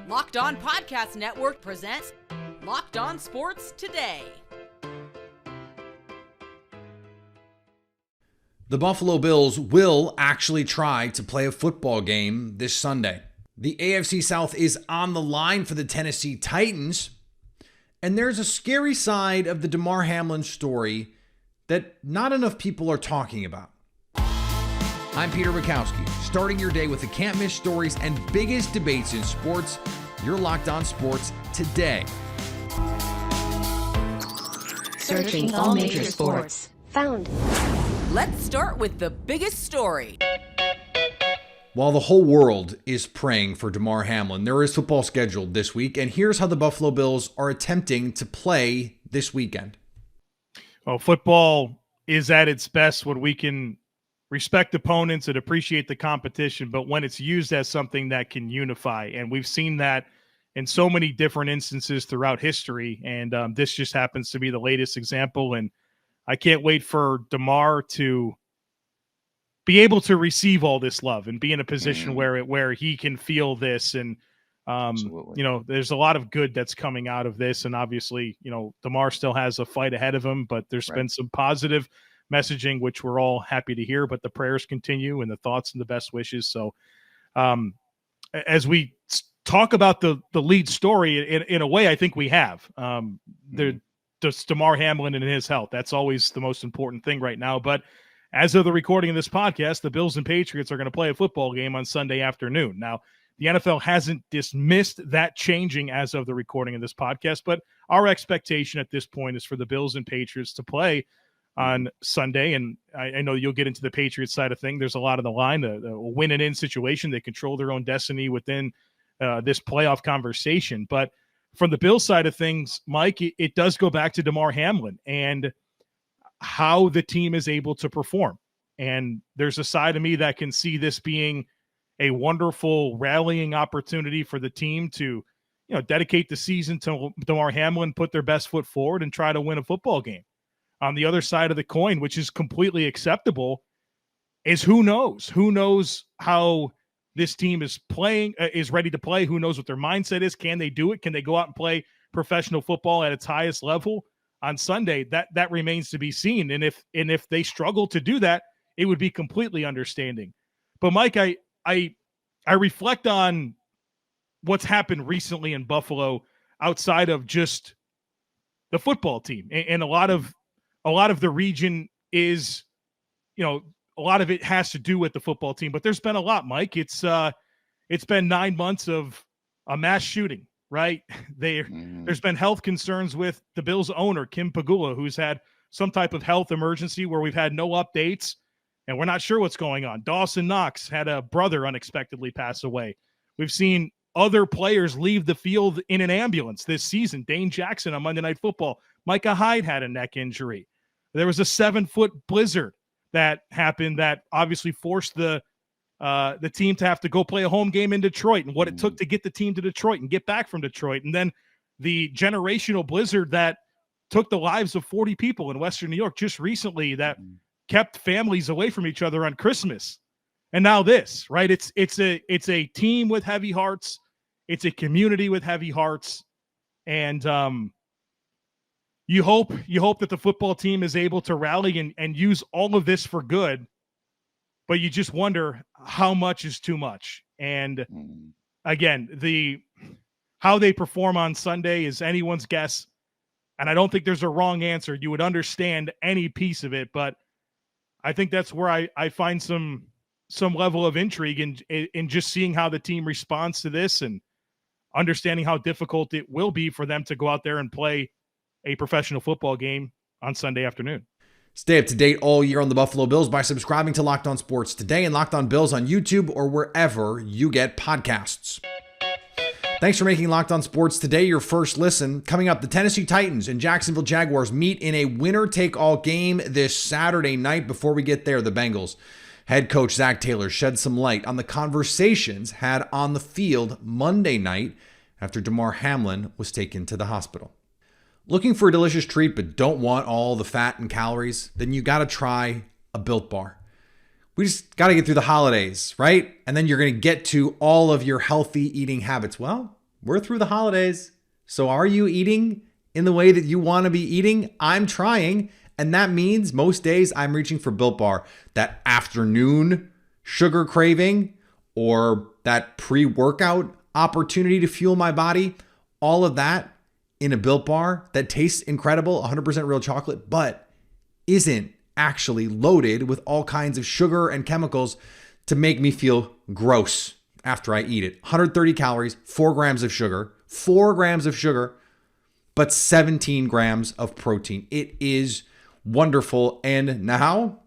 Locked On Podcast Network presents Locked On Sports Today. The Buffalo Bills will actually try to play a football game this Sunday. The AFC South is on the line for the Tennessee Titans, and there's a scary side of the Damar Hamlin story that not enough people are talking about. I'm Peter Bukowski, starting your day with the can't-miss stories and biggest debates in sports. You're Locked On Sports Today. Searching all major sports. Found. Let's start with the biggest story. While the whole world is praying for Damar Hamlin, there is football scheduled this week, and here's how the Buffalo Bills are attempting to play this weekend. Well, football is at its best when we can respect opponents and appreciate the competition, but when it's used as something that can unify. And we've seen that in so many different instances throughout history, and this just happens to be the latest example. And I can't wait for Damar to be able to receive all this love and be in a position where he can feel this. And, there's a lot of good that's coming out of this. And obviously, Damar still has a fight ahead of him, but there's been some positive messaging, which we're all happy to hear, but the prayers continue and the thoughts and the best wishes. So as we talk about the lead story, in a way, I think we have just Damar Hamlin and his health. That's always the most important thing right now. But as of the recording of this podcast, the Bills and Patriots are going to play a football game on Sunday afternoon. Now, the NFL hasn't dismissed that changing as of the recording of this podcast, but our expectation at this point is for the Bills and Patriots to play on Sunday. And I know you'll get into the Patriots side of things. There's a lot on the line, a win and in situation. They control their own destiny within this playoff conversation. But from the Bills side of things, Mike, it does go back to Damar Hamlin and how the team is able to perform. And there's a side of me that can see this being a wonderful rallying opportunity for the team to, dedicate the season to Damar Hamlin, put their best foot forward and try to win a football game. On the other side of the coin, which is completely acceptable, is who knows how this team is playing, is ready to play. Who knows what their mindset is? Can they do it? Can they go out and play professional football at its highest level on Sunday? That remains to be seen. And if they struggle to do that, it would be completely understanding. But Mike, I reflect on what's happened recently in Buffalo outside of just the football team, and a lot of the region is, a lot of it has to do with the football team. But there's been a lot, Mike. It's been 9 months of a mass shooting, right? There's been health concerns with the Bills owner, Kim Pegula, who's had some type of health emergency where we've had no updates and we're not sure what's going on. Dawson Knox had a brother unexpectedly pass away. We've seen other players leave the field in an ambulance this season. Dane Jackson on Monday Night Football. Micah Hyde had a neck injury. There was a 7-foot blizzard that happened that obviously forced the team to have to go play a home game in Detroit, and what it took to get the team to Detroit and get back from Detroit. And then the generational blizzard that took the lives of 40 people in Western New York just recently that kept families away from each other on Christmas. And now this, right? It's a team with heavy hearts. It's a community with heavy hearts. And you hope that the football team is able to rally and use all of this for good. But you just wonder how much is too much. And again, how they perform on Sunday is anyone's guess. And I don't think there's a wrong answer. You would understand any piece of it, but I think that's where I find some level of intrigue in just seeing how the team responds to this and understanding how difficult it will be for them to go out there and play a professional football game on Sunday afternoon. Stay up to date all year on the Buffalo Bills by subscribing to Locked On Sports Today and Locked On Bills on YouTube or wherever you get podcasts. Thanks for making Locked On Sports Today your first listen. Coming up, the Tennessee Titans and Jacksonville Jaguars meet in a winner-take-all game this Saturday night. Before we get there, the Bengals head coach Zac Taylor shed some light on the conversations had on the field Monday night after Damar Hamlin was taken to the hospital. Looking for a delicious treat but don't want all the fat and calories? Then you got to try a Built Bar. We just got to get through the holidays, right? And then you're going to get to all of your healthy eating habits. Well, we're through the holidays. So are you eating in the way that you want to be eating? I'm trying. And that means most days I'm reaching for Built Bar. That afternoon sugar craving or that pre-workout opportunity to fuel my body, all of that in a Built Bar that tastes incredible, 100% real chocolate, but isn't actually loaded with all kinds of sugar and chemicals to make me feel gross after I eat it. 130 calories, 4 grams of sugar, but 17 grams of protein. It is wonderful. And now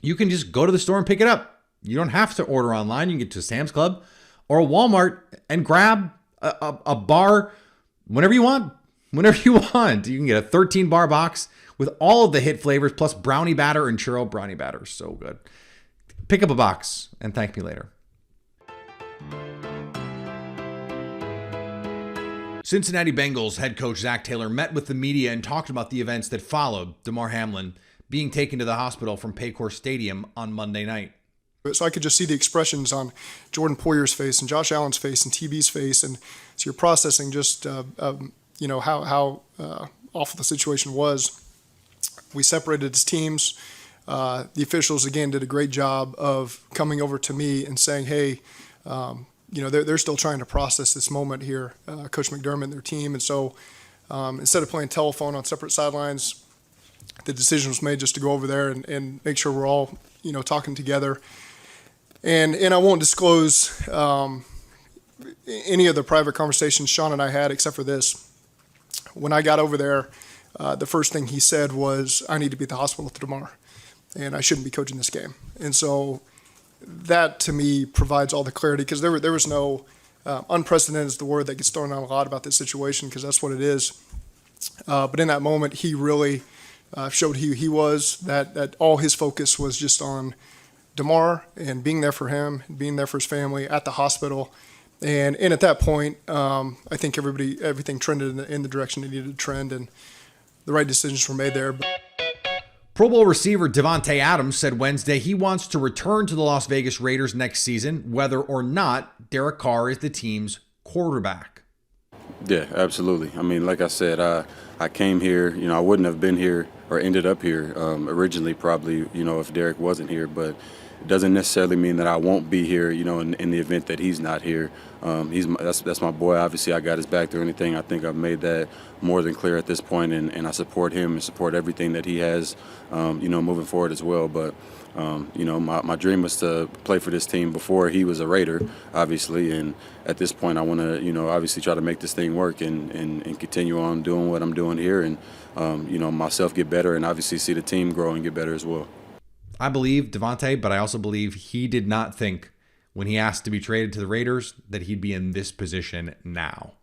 you can just go to the store and pick it up. You don't have to order online. You can get to Sam's Club or a Walmart and grab a bar whenever you want. You can get a 13 bar box with all of the hit flavors plus brownie batter and churro brownie batter. So good. Pick up a box and thank me later. Cincinnati Bengals head coach Zac Taylor met with the media and talked about the events that followed Damar Hamlin being taken to the hospital from Paycor Stadium on Monday night. So I could just see the expressions on Jordan Poyer's face and Josh Allen's face and TB's face, and so you're processing just how awful the situation was. We separated as teams. The officials again did a great job of coming over to me and saying, "Hey, they're still trying to process this moment here." Coach McDermott and their team, and so instead of playing telephone on separate sidelines, the decision was made just to go over there and make sure we're all talking together. And I won't disclose any of the private conversations Sean and I had except for this. When I got over there, the first thing he said was, "I need to be at the hospital tomorrow, and I shouldn't be coaching this game." And so that to me provides all the clarity, because there was no unprecedented is the word that gets thrown out a lot about this situation, because that's what it is. But in that moment, he really showed who he was, that all his focus was just on Damar and being there for him, being there for his family at the hospital. And at that point, I think everything trended in the direction it needed to trend, and the right decisions were made there. Pro Bowl receiver Davante Adams said Wednesday he wants to return to the Las Vegas Raiders next season, whether or not Derek Carr is the team's quarterback. Yeah, absolutely. I mean, like I said, I came here, I wouldn't have been here or ended up here originally probably, if Derek wasn't here, but it doesn't necessarily mean that I won't be here, in the event that he's not here. That's my boy. Obviously, I got his back through anything. I think I've made that more than clear at this point, and I support him and support everything that he has, moving forward as well. But, my dream was to play for this team before he was a Raider, obviously, and at this point I want to, obviously try to make this thing work and continue on doing what I'm doing here and, myself get better and obviously see the team grow and get better as well. I believe Davante, but I also believe he did not think when he asked to be traded to the Raiders that he'd be in this position now.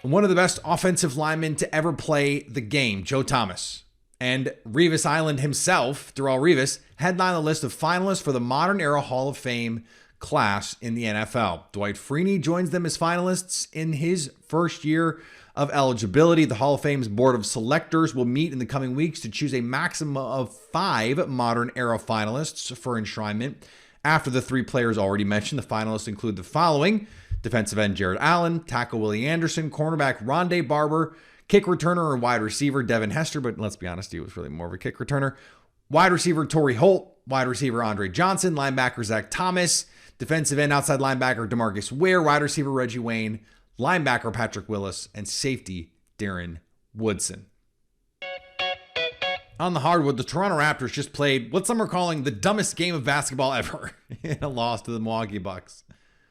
One of the best offensive linemen to ever play the game, Joe Thomas, and Revis Island himself, Darrelle Revis, headline the list of finalists for the Modern Era Hall of Fame class in the NFL. Dwight Freeney joins them as finalists in his first year of eligibility. The Hall of Fame's Board of Selectors will meet in the coming weeks to choose a maximum of 5 modern era finalists for enshrinement. After the 3 players already mentioned, the finalists include the following: defensive end Jared Allen, tackle Willie Anderson, cornerback Rondé Barber, kick returner and wide receiver Devin Hester, but let's be honest, he was really more of a kick returner, wide receiver Torrey Holt, wide receiver Andre Johnson, linebacker Zach Thomas, defensive end outside linebacker DeMarcus Ware, wide receiver Reggie Wayne, linebacker Patrick Willis, and safety Darren Woodson. On the hardwood, the Toronto Raptors just played what some are calling the dumbest game of basketball ever in a loss to the Milwaukee Bucks.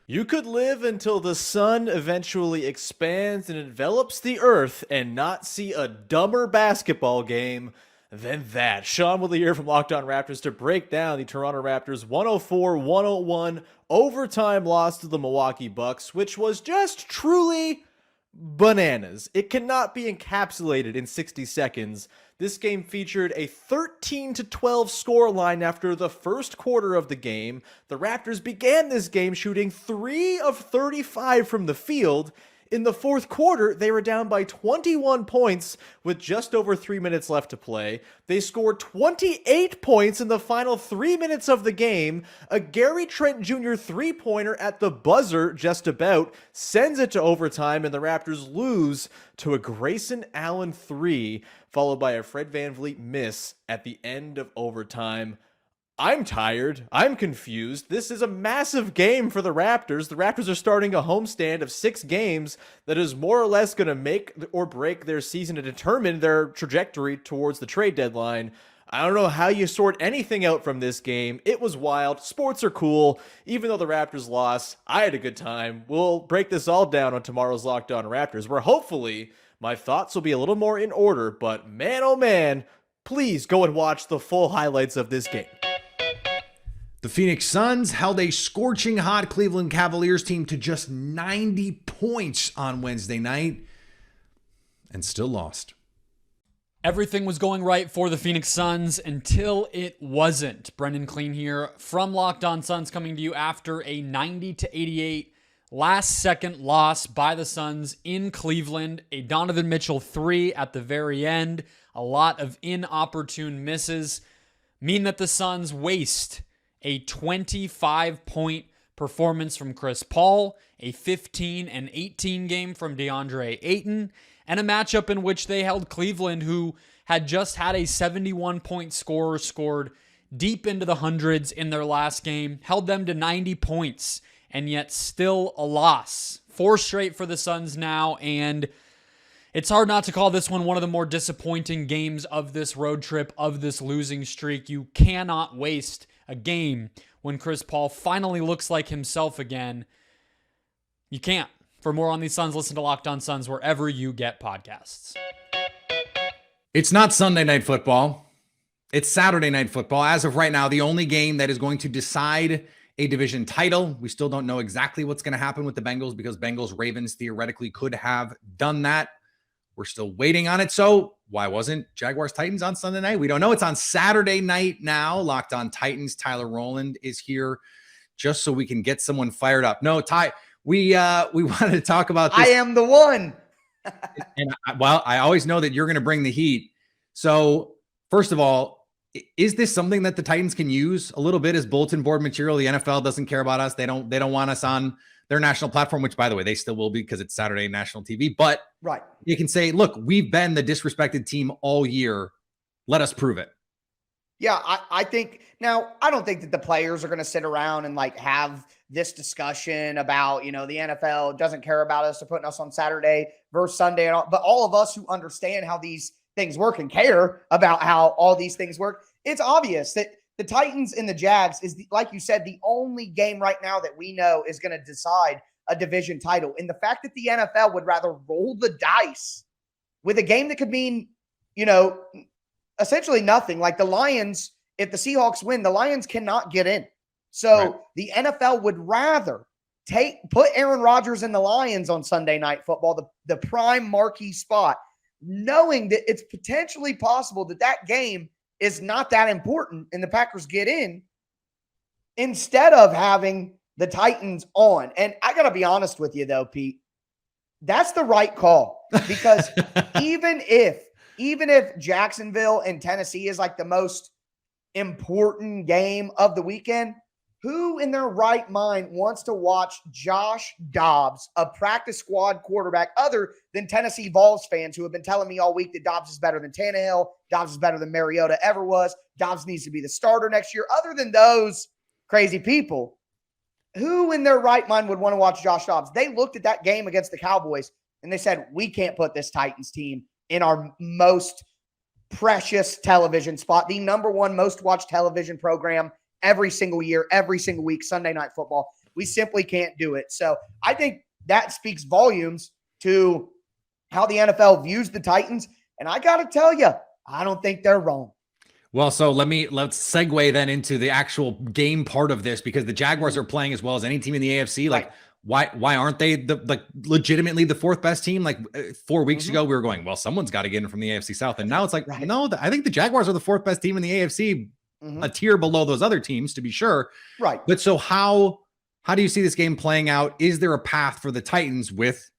You could live until the sun eventually expands and envelops the earth and not see a dumber basketball game than that. Sean Woodley here from Locked On Raptors to break down the Toronto Raptors 104-101 overtime loss to the Milwaukee Bucks, which was just truly bananas. It cannot be encapsulated in 60 seconds. This game featured a 13-12 scoreline after the first quarter of the game. The Raptors began this game shooting 3 of 35 from the field. In the fourth quarter, they were down by 21 points with just over 3 minutes left to play. They scored 28 points in the final 3 minutes of the game. A Gary Trent Jr. three-pointer at the buzzer just about sends it to overtime, and the Raptors lose to a Grayson Allen three, followed by a Fred VanVleet miss at the end of overtime. I'm tired. I'm confused. This is a massive game for the Raptors. The Raptors are starting a homestand of 6 games that is more or less going to make or break their season to determine their trajectory towards the trade deadline. I don't know how you sort anything out from this game. It was wild. Sports are cool. Even though the Raptors lost, I had a good time. We'll break this all down on tomorrow's Locked On Raptors, where hopefully my thoughts will be a little more in order. But man, oh man, please go and watch the full highlights of this game. The Phoenix Suns held a scorching hot Cleveland Cavaliers team to just 90 points on Wednesday night and still lost. Everything was going right for the Phoenix Suns until it wasn't. Brendan Clean here from Locked On Suns, coming to you after a 90-88 last-second loss by the Suns in Cleveland. A Donovan Mitchell three at the very end. A lot of inopportune misses mean that the Suns waste a 25-point performance from Chris Paul, a 15 and 18 game from DeAndre Ayton, and a matchup in which they held Cleveland, who had just had a 71-point scorer scored deep into the hundreds in their last game, held them to 90 points, and yet still a loss. 4 straight for the Suns now, and it's hard not to call this one of the more disappointing games of this road trip, of this losing streak. You cannot waste a game when Chris Paul finally looks like himself again. You can't. For more on these Suns, listen to Locked On Suns wherever you get podcasts. It's not Sunday Night Football. It's Saturday Night Football. As of right now, the only game that is going to decide a division title. We still don't know exactly what's going to happen with the Bengals because Bengals-Ravens theoretically could have done that. We're still waiting on it. So why wasn't Jaguars-Titans on Sunday night? We don't know. It's on Saturday night now. Locked On Titans. Tyler Rowland is here just so we can get someone fired up. No, Ty, we wanted to talk about this. I am the one. And I always know that you're going to bring the heat. So first of all, is this something that the Titans can use a little bit as bulletin board material? The NFL doesn't care about us. They don't want us on their national platform, which by the way, they still will be because it's Saturday national TV, but right. You can say, look, we've been the disrespected team all year. Let us prove it. Yeah. I think now, I don't think that the players are going to sit around and like have this discussion about, the NFL doesn't care about us or putting us on Saturday versus Sunday and all, but all of us who understand how these things work and care about how all these things work, it's obvious that the Titans and the Jags is, like you said, the only game right now that we know is going to decide a division title. And the fact that the NFL would rather roll the dice with a game that could mean, essentially nothing. Like the Lions, if the Seahawks win, the Lions cannot get in. So right. The NFL would rather put Aaron Rodgers and the Lions on Sunday Night Football, the prime marquee spot, knowing that it's potentially possible that game is not that important and the Packers get in instead of having the Titans on. And I got to be honest with you though, Pete, that's the right call because even if Jacksonville and Tennessee is like the most important game of the weekend, who in their right mind wants to watch Josh Dobbs, a practice squad quarterback, other than Tennessee Vols fans who have been telling me all week that Dobbs is better than Tannehill, Dobbs is better than Mariota ever was, Dobbs needs to be the starter next year. Other than those crazy people, who in their right mind would want to watch Josh Dobbs? They looked at that game against the Cowboys and they said, we can't put this Titans team in our most precious television spot, the number one most watched television program every single year, every single week, Sunday Night Football. We simply can't do it. So I think that speaks volumes to how the NFL views the Titans. And I got to tell you, I don't think they're wrong. Well, so let's segue then into the actual game part of this because the Jaguars are playing as well as any team in the AFC. Like, right. Why aren't they legitimately the fourth best team? Like 4 weeks ago, we were going, well, someone's got to get in from the AFC South. And now it's like, no, I think the Jaguars are the fourth best team in the AFC. A tier below those other teams, to be sure. Right. But so how do you see this game playing out? Is there a path for the Titans with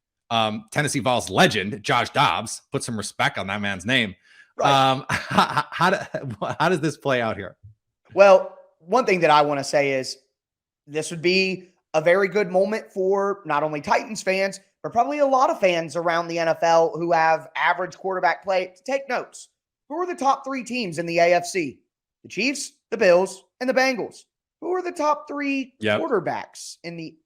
Tennessee Vols legend, Josh Dobbs. Put some respect on that man's name. Right. How does this play out here? Well, one thing that I want to say is this would be a very good moment for not only Titans fans, but probably a lot of fans around the NFL who have average quarterback play to take notes. Who are the top 3 teams in the AFC? The Chiefs, the Bills, and the Bengals. Who are the top 3 quarterbacks in the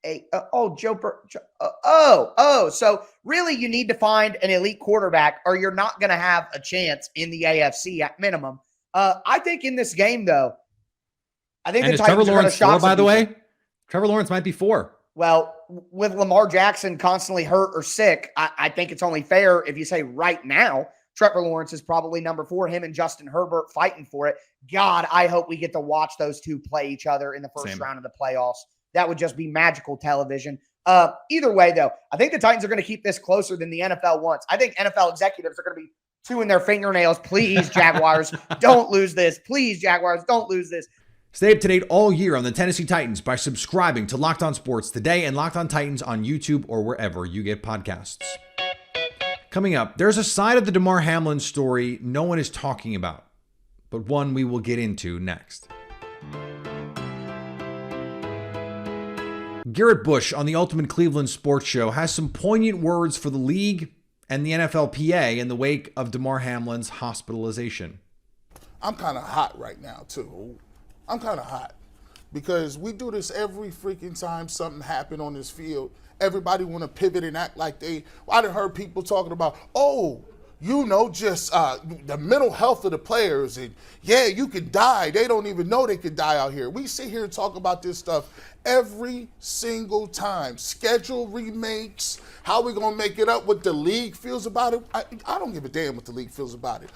So really you need to find an elite quarterback or you're not going to have a chance in the AFC at minimum. I think in this game, though, I think the Titans are going to shock some people. By the way, Trevor Lawrence might be 4. Well, with Lamar Jackson constantly hurt or sick, I think it's only fair if you say right now, Trevor Lawrence is probably number 4, him and Justin Herbert fighting for it. God, I hope we get to watch those two play each other in the first round of the playoffs. That would just be magical television. Either way, though, I think the Titans are going to keep this closer than the NFL wants. I think NFL executives are going to be chewing their fingernails. Please, Jaguars, don't lose this. Please, Jaguars, don't lose this. Stay up to date all year on the Tennessee Titans by subscribing to Locked On Sports Today and Locked On Titans on YouTube or wherever you get podcasts. Coming up, there's a side of the Damar Hamlin story no one is talking about, but one we will get into next. Garrett Bush on the Ultimate Cleveland Sports Show has some poignant words for the league and the NFLPA in the wake of Damar Hamlin's hospitalization. I'm kind of hot right now, too. I'm kind of hot because we do this every freaking time something happened on this field. Everybody want to pivot and act like I done heard people talking about, just the mental health of the players. And yeah, you could die. They don't even know they could die out here. We sit here and talk about this stuff every single time. Schedule remakes, how we going to make it up, what the league feels about it. I don't give a damn what the league feels about it.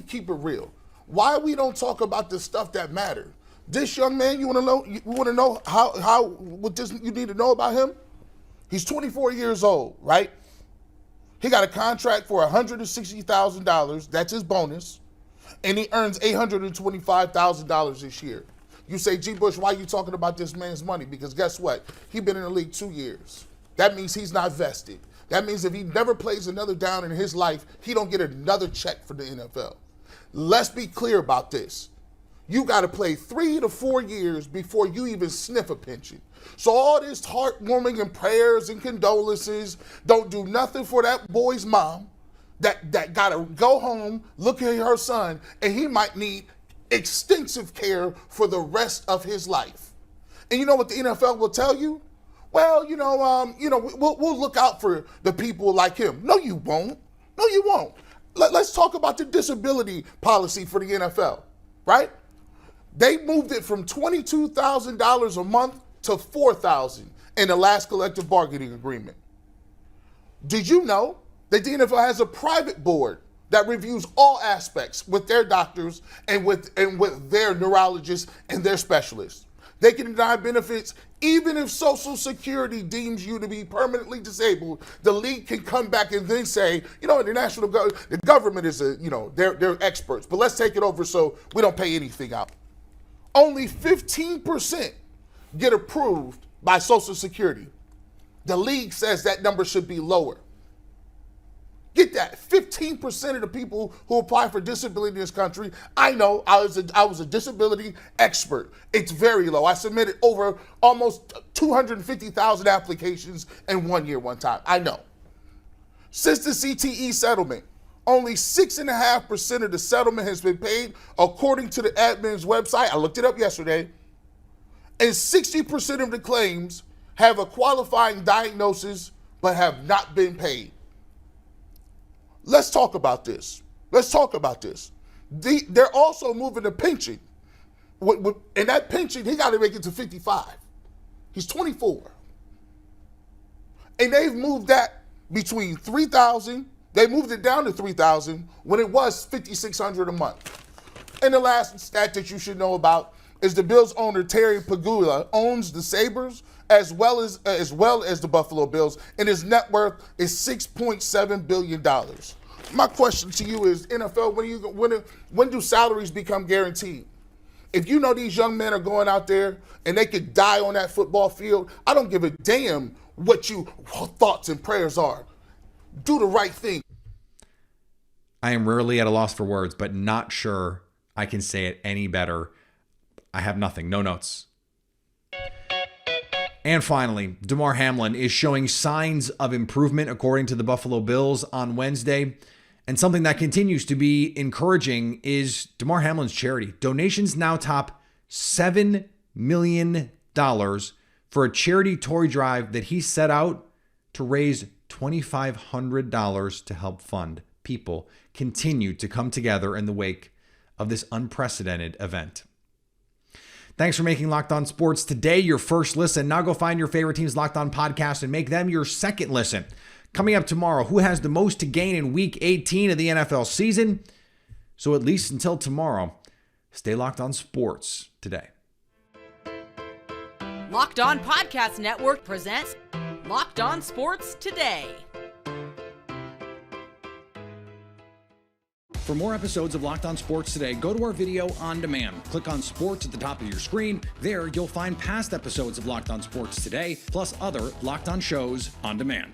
Keep it real. Why we don't talk about the stuff that matters? This young man, you want to know what you need to know about him? He's 24 years old, right? He got a contract for $160,000. That's his bonus. And he earns $825,000 this year. You say, G. Bush, why are you talking about this man's money? Because guess what? He's been in the league 2 years. That means he's not vested. That means if he never plays another down in his life, he don't get another check for the NFL. Let's be clear about this. You got to play 3 to 4 years before you even sniff a pension. So all this heartwarming and prayers and condolences don't do nothing for that boy's mom that got to go home, look at her son, and he might need extensive care for the rest of his life. And you know what the NFL will tell you? Well, we'll look out for the people like him. No, you won't. No, you won't. Let's talk about the disability policy for the NFL, right? They moved it from $22,000 a month to $4,000 in the last collective bargaining agreement. Did you know that the NFL has a private board that reviews all aspects with their doctors and with their neurologists and their specialists? They can deny benefits even if Social Security deems you to be permanently disabled. The league can come back and then say, the government is they're experts, but let's take it over so we don't pay anything out. Only 15% get approved by Social Security. The league says that number should be lower. Get that. 15% of the people who apply for disability in this country, I know, I was a disability expert. It's very low. I submitted over almost 250,000 applications in 1 year one time. I know. Since the CTE settlement, only 6.5% of the settlement has been paid, according to the admin's website. I looked it up yesterday. And 60% of the claims have a qualifying diagnosis but have not been paid. Let's talk about this. They're also moving the pension. And that pension, he got to make it to 55. He's 24. And they've moved that between $3,000. They moved it down to $3,000 when it was $5,600 a month. And the last stat that you should know about is the Bills owner Terry Pagula owns the Sabres as well as the Buffalo Bills, and his net worth is $6.7 billion. My question to you is, NFL, when do salaries become guaranteed? If you know these young men are going out there and they could die on that football field, I don't give a damn what your thoughts and prayers are. do the right thing. I am rarely at a loss for words, but not sure I can say it any better. I have nothing, no notes. And finally, Damar Hamlin is showing signs of improvement according to the Buffalo Bills on Wednesday. And something that continues to be encouraging is Damar Hamlin's charity. Donations now top $7 million for a charity toy drive that he set out to raise $2,500 to help fund. People continue to come together in the wake of this unprecedented event. Thanks for making Locked On Sports today your first listen. Now go find your favorite team's Locked On podcast and make them your second listen. Coming up tomorrow, who has the most to gain in Week 18 of the NFL season? So at least until tomorrow, stay Locked On Sports today. Locked On Podcast Network presents Locked On Sports Today. For more episodes of Locked On Sports Today, go to our video on demand. Click on Sports at the top of your screen. There, you'll find past episodes of Locked On Sports Today, plus other Locked On shows on demand.